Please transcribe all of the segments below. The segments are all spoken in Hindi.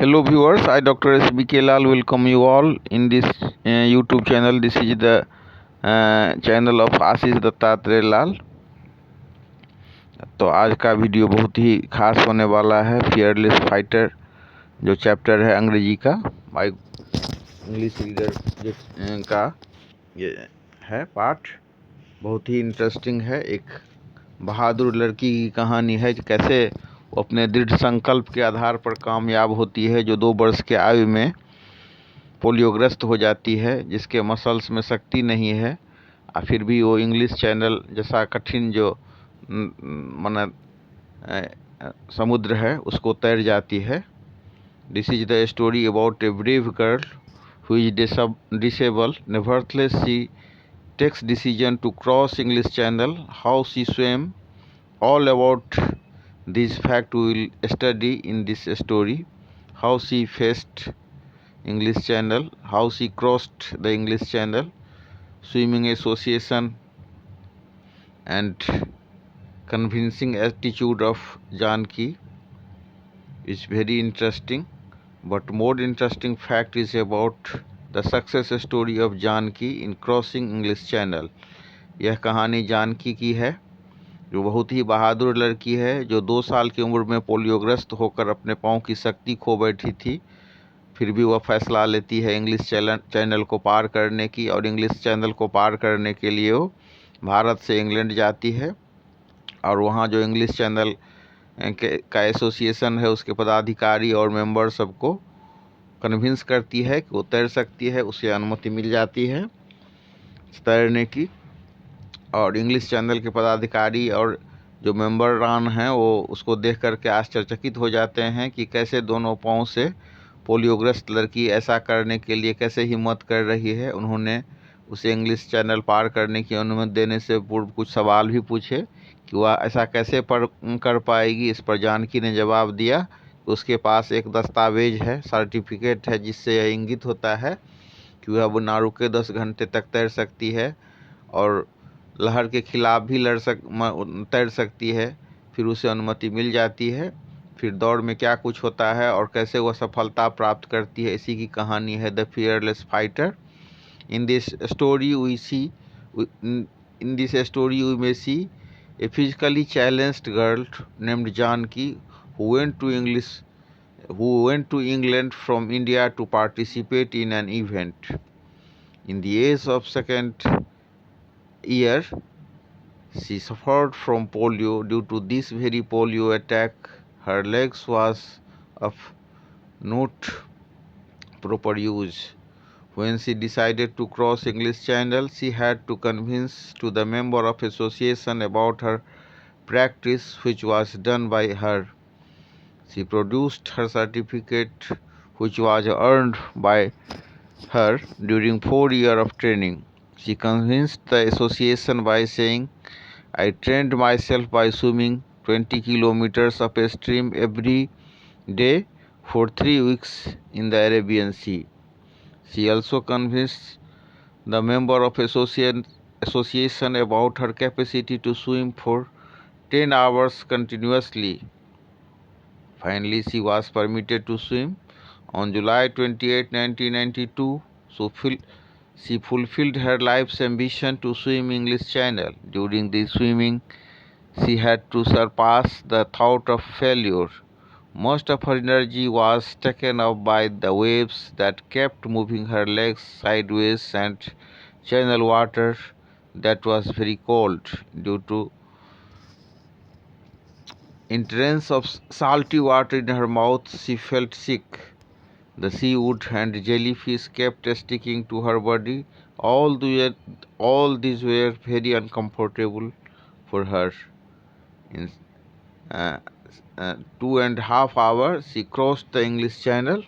Hello viewers, I Dr. SBK Lal welcome you all in this YouTube channel. This is the channel of आशीष दत्तात्रेय लाल। तो आज का वीडियो बहुत ही खास होने वाला है। फियरलेस फाइटर जो चैप्टर है अंग्रेजी का, माई इंग्लिश रीडर जो का ये है पार्ट, बहुत ही इंटरेस्टिंग है। एक बहादुर लड़की की कहानी है कि कैसे वो अपने दृढ़ संकल्प के आधार पर कामयाब होती है, जो 2 वर्ष के आयु में पोलियोग्रस्त हो जाती है, जिसके मसल्स में शक्ति नहीं है, फिर भी वो इंग्लिश चैनल जैसा कठिन जो माना समुद्र है उसको तैर जाती है। This is the story about a brave girl who is disabled. Nevertheless, she takes decision to cross English Channel. How she swam, all about this fact we will study in this story. How she faced English Channel, how she crossed the English Channel, swimming association, and convincing attitude of Janki is very interesting. But more interesting fact is about the success story of Janki in crossing English Channel. यह कहानी जानकी की है, जो बहुत ही बहादुर लड़की है, जो 2 साल की उम्र में पोलियोग्रस्त होकर अपने पाँव की शक्ति खो बैठी थी। फिर भी वह फैसला लेती है इंग्लिश चैनल को पार करने की, और इंग्लिश चैनल को पार करने के लिए वो भारत से इंग्लैंड जाती है, और वहाँ जो इंग्लिश चैनल का एसोसिएशन है उसके पदाधिकारी और मेंबर सबको कन्विंस करती है कि वो तैर सकती है, उसे अनुमति मिल जाती है तैरने की। और इंग्लिश चैनल के पदाधिकारी और जो मेंबरान हैं वो उसको देख करके आश्चर्यचकित हो जाते हैं कि कैसे दोनों पाँव से पोलियोग्रस्त लड़की ऐसा करने के लिए कैसे हिम्मत कर रही है। उन्होंने उसे इंग्लिश चैनल पार करने की अनुमति देने से पूर्व कुछ सवाल भी पूछे कि वह ऐसा कैसे कर पाएगी। इस पर जानकी ने जवाब दिया कि उसके पास एक दस्तावेज है, सर्टिफिकेट है, जिससे यह इंगित होता है कि वह बिना रुके 10 घंटे तक तैर सकती है और लहर के खिलाफ भी तैर सकती है। फिर उसे अनुमति मिल जाती है। फिर दौड़ में क्या कुछ होता है और कैसे वह सफलता प्राप्त करती है, इसी की कहानी है the fearless fighter. In this story we may see a physically challenged girl named Janaki who went to England from India to participate in an event. In the age of second year, she suffered from polio. Due to this very polio attack, her legs was of not proper use. When she decided to cross English Channel, she had to convince to the member of association about her practice, which was done by her. She produced her certificate, which was earned by her during 4 years of training. She convinced the association by saying, I trained myself by swimming 20 kilometers upstream every day for 3 weeks in the Arabian Sea. She also convinced the member of association about her capacity to swim for 10 hours continuously. Finally, she was permitted to swim. On July 28, 1992, she fulfilled her life's ambition to swim English Channel. During the swimming, she had to surpass the thought of failure. Most of her energy was taken up by the waves that kept moving her legs sideways and channel water that was very cold. Due to entrance of salty water in her mouth, she felt sick. The seaweed and jellyfish kept sticking to her body. All these were very uncomfortable for her. In 2.5 hours, she crossed the English Channel.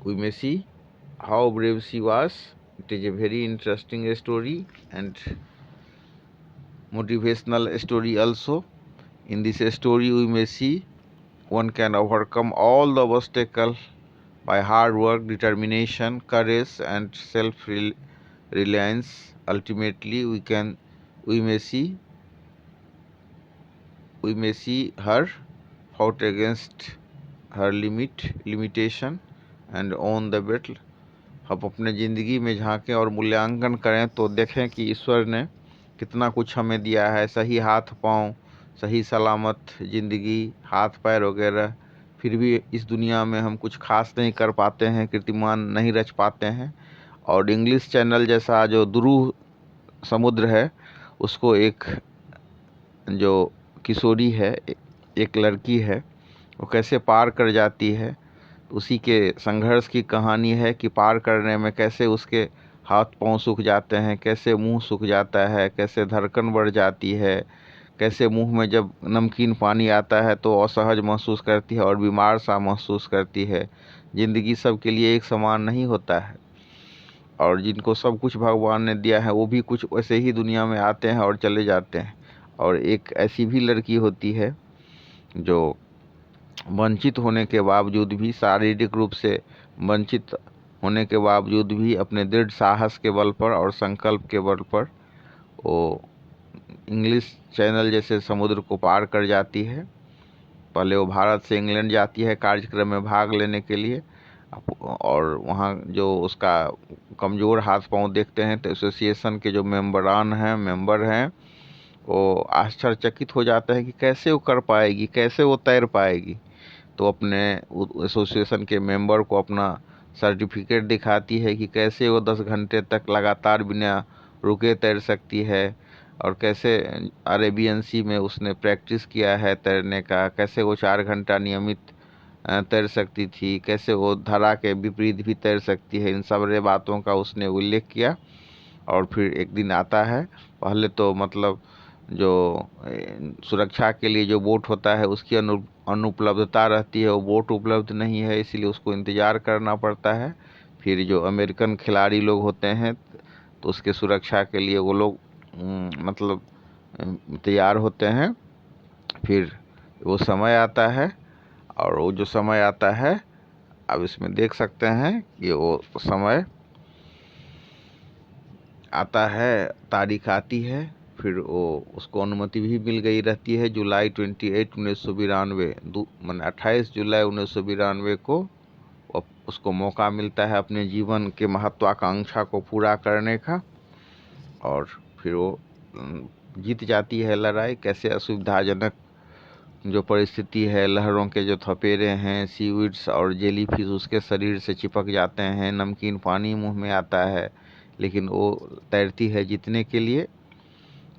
We may see how brave she was. It is a very interesting story and motivational story also. In this story, we may see one can overcome all the obstacles by hard work, determination, courage, and self-reliance. Ultimately, we may see her fought against her limitation and on the battle. हम अपने ज़िंदगी में झांकें और मूल्यांकन करें तो देखें कि ईश्वर ने कितना कुछ हमें दिया है, सही हाथ पाँव, सही सलामत ज़िंदगी, हाथ पैर वगैरह। फिर भी इस दुनिया में हम कुछ खास नहीं कर पाते हैं, कीर्तिमान नहीं रच पाते हैं। और इंग्लिश चैनल जैसा जो दुरूह समुद्र है, उसको एक जो किशोरी है, एक लड़की है, वो कैसे पार कर जाती है। उसी के संघर्ष की कहानी है कि पार करने में कैसे उसके हाथ पांव सूख जाते हैं, कैसे मुंह सूख जाता है, कैसे धड़कन बढ़ जाती है, कैसे मुंह में जब नमकीन पानी आता है तो असहज महसूस करती है और बीमार सा महसूस करती है। ज़िंदगी सबके लिए एक समान नहीं होता है, और जिनको सब कुछ भगवान ने दिया है वो भी कुछ वैसे ही दुनिया में आते हैं और चले जाते हैं। और एक ऐसी भी लड़की होती है जो वंचित होने के बावजूद भी, शारीरिक रूप से वंचित होने के बावजूद भी, अपने दृढ़ साहस के बल पर और संकल्प के बल पर वो इंग्लिश चैनल जैसे समुद्र को पार कर जाती है। पहले वो भारत से इंग्लैंड जाती है कार्यक्रम में भाग लेने के लिए, और वहाँ जो उसका कमज़ोर हाथ पांव देखते हैं तो एसोसिएशन के जो मेंबर हैं वो आश्चर्यचकित हो जाता है कि कैसे वो कर पाएगी, कैसे वो तैर पाएगी। तो अपने एसोसिएशन के मेंबर को अपना सर्टिफिकेट दिखाती है कि कैसे वो 10 घंटे तक लगातार बिना रुके तैर सकती है, और कैसे अरेबियन सी में उसने प्रैक्टिस किया है तैरने का, कैसे वो 4 घंटा नियमित तैर सकती थी, कैसे वो धारा के विपरीत भी तैर सकती है। इन सारे बातों का उसने उल्लेख किया। और फिर एक दिन आता है, पहले तो मतलब जो सुरक्षा के लिए जो बोट होता है उसकी अनुपलब्धता रहती है, वो बोट उपलब्ध नहीं है, इसलिए उसको इंतज़ार करना पड़ता है। फिर जो अमेरिकन खिलाड़ी लोग होते हैं तो उसके सुरक्षा के लिए वो लोग मतलब तैयार होते हैं। फिर वो समय आता है, और वो जो समय आता है, अब इसमें देख सकते हैं कि वो समय आता है, तारीख आती है, फिर वो उसको अनुमति भी मिल गई रहती है। जुलाई 28 1992 मैंने 28 जुलाई 1992 को उसको मौका मिलता है अपने जीवन के महत्वाकांक्षा को पूरा करने का, और फिर वो जीत जाती है लड़ाई। कैसे असुविधाजनक जो परिस्थिति है, लहरों के जो थपेरे हैं, सीवीड्स और जेलीफिश उसके शरीर से चिपक जाते हैं, नमकीन पानी मुंह में आता है, लेकिन वो तैरती है जीतने के लिए।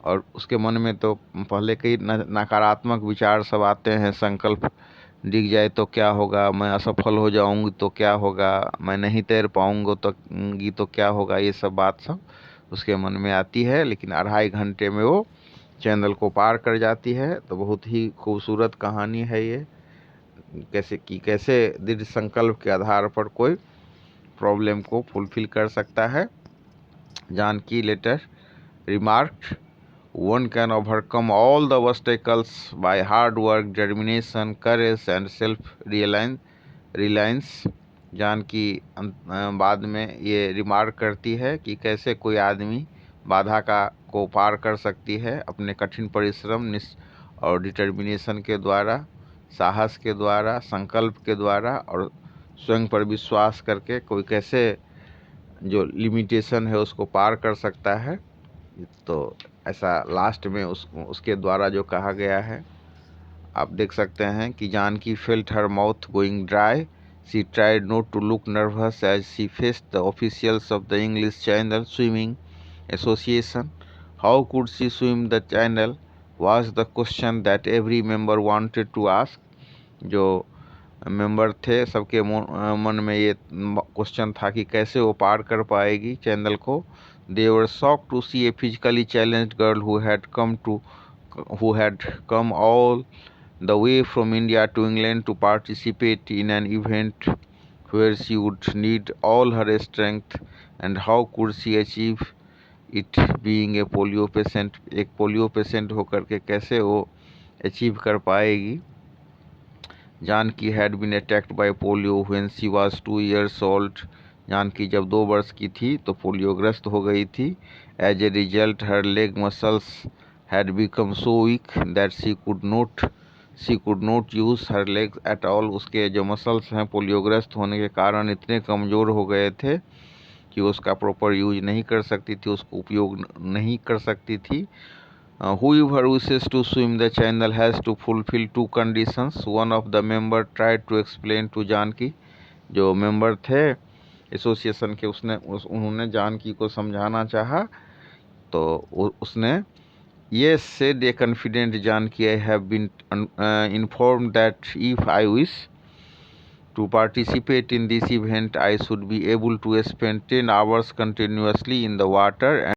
और उसके मन में तो पहले कई नकारात्मक विचार सब आते हैं, संकल्प डिग जाए तो क्या होगा, मैं असफल हो जाऊंगी तो क्या होगा, मैं नहीं तैर पाऊंगी तो क्या होगा, ये सब बात सब उसके मन में आती है। लेकिन 2.5 घंटे में वो चैनल को पार कर जाती है। तो बहुत ही खूबसूरत कहानी है ये, कैसे दृढ़ संकल्प के आधार पर कोई प्रॉब्लम को फुलफिल कर सकता है। Janaki later remarked, one can overcome all the obstacles by hard work, determination, courage and self-reliance। Janaki बाद में ये रिमार्क करती है कि कैसे कोई आदमी बाधा को पार कर सकती है अपने कठिन परिश्रम और डिटर्मिनेशन के द्वारा, साहस के द्वारा, संकल्प के द्वारा, और स्वयं पर विश्वास करके कोई कैसे जो लिमिटेशन है उसको पार कर सकता है। तो ऐसा लास्ट में उसके द्वारा जो कहा गया है, आप देख सकते हैं कि Janaki felt her mouth going dry, she tried not to look nervous as she faced the officials of the English Channel swimming association. How could she swim the channel was the question that every member wanted to ask. जो मेंबर थे सबके मन में ये क्वेश्चन था कि कैसे वो पार कर पाएगी चैनल को। They were shocked to see a physically challenged girl who had come all the way from India to England to participate in an event where she would need all her strength, and how could she achieve it being a polio patient। एक पोलियो पेशेंट होकर के कैसे वो अचीव कर पाएगी। Janaki had been attacked by polio when she was 2 years old। Janaki जब 2 वर्ष की थी तो पोलियोग्रस्त हो गई थी। As a result her leg muscles had become so weak that she could not she could not use her legs at all. उसके जो मसल्स हैं पोलियोग्रस्त होने के कारण इतने कमज़ोर हो गए थे कि उसका प्रॉपर यूज नहीं कर सकती थी, उसको उपयोग नहीं कर सकती थी। Whoever wishes to swim the channel has to fulfill two conditions. One of the member tried to explain to Janaki, जो मेंबर थे एसोसिएशन के, उन्होंने जानकी को समझाना चाहा, तो उसने Yes, said a confident Janki, I have been informed that if I wish to participate in this event, I should be able to spend 10 hours continuously in the water